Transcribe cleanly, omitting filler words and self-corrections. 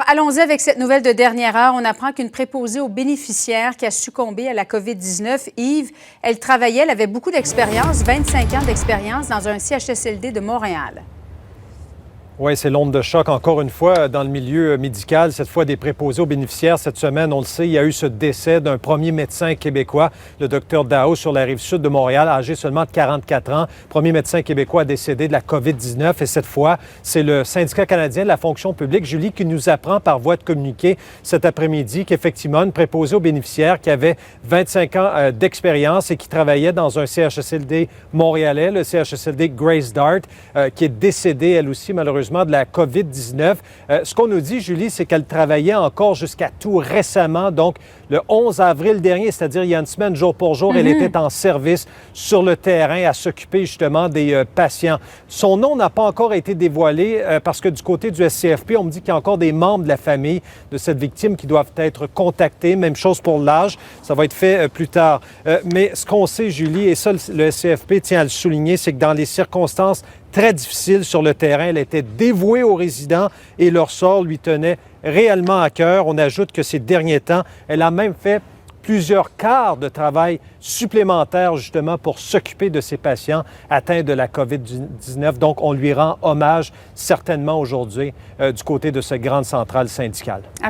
Allons-y avec cette nouvelle de dernière heure. On apprend qu'une préposée aux bénéficiaires qui a succombé à la COVID-19, Yves, elle travaillait, elle avait beaucoup d'expérience, 25 ans d'expérience dans un CHSLD de Montréal. Oui, c'est l'onde de choc encore une fois dans le milieu médical, cette fois des préposés aux bénéficiaires. Cette semaine, on le sait, il y a eu ce décès d'un premier médecin québécois, le docteur Dao, sur la rive sud de Montréal, âgé seulement de 44 ans. Premier médecin québécois décédé de la COVID-19. Et cette fois, c'est le syndicat canadien de la fonction publique, Julie, qui nous apprend par voie de communiqué cet après-midi qu'effectivement, une préposée aux bénéficiaires qui avait 25 ans d'expérience et qui travaillait dans un CHSLD montréalais, le CHSLD Grace Dart, qui est décédée, elle aussi, malheureusement, de la COVID-19. Ce qu'on nous dit, Julie, c'est qu'elle travaillait encore jusqu'à tout récemment, donc le 11 avril dernier, c'est-à-dire il y a une semaine, jour pour jour, elle était en service sur le terrain à s'occuper justement des patients. Son nom n'a pas encore été dévoilé parce que du côté du SCFP, on me dit qu'il y a encore des membres de la famille de cette victime qui doivent être contactés. Même chose pour l'âge, ça va être fait plus tard. Mais ce qu'on sait, Julie, et ça, le SCFP tient à le souligner, c'est que dans les circonstances très difficile sur le terrain. Elle était dévouée aux résidents et leur sort lui tenait réellement à cœur. On ajoute que ces derniers temps, elle a même fait plusieurs quarts de travail supplémentaires justement pour s'occuper de ces patients atteints de la COVID-19. Donc, on lui rend hommage certainement aujourd'hui du côté de cette grande centrale syndicale.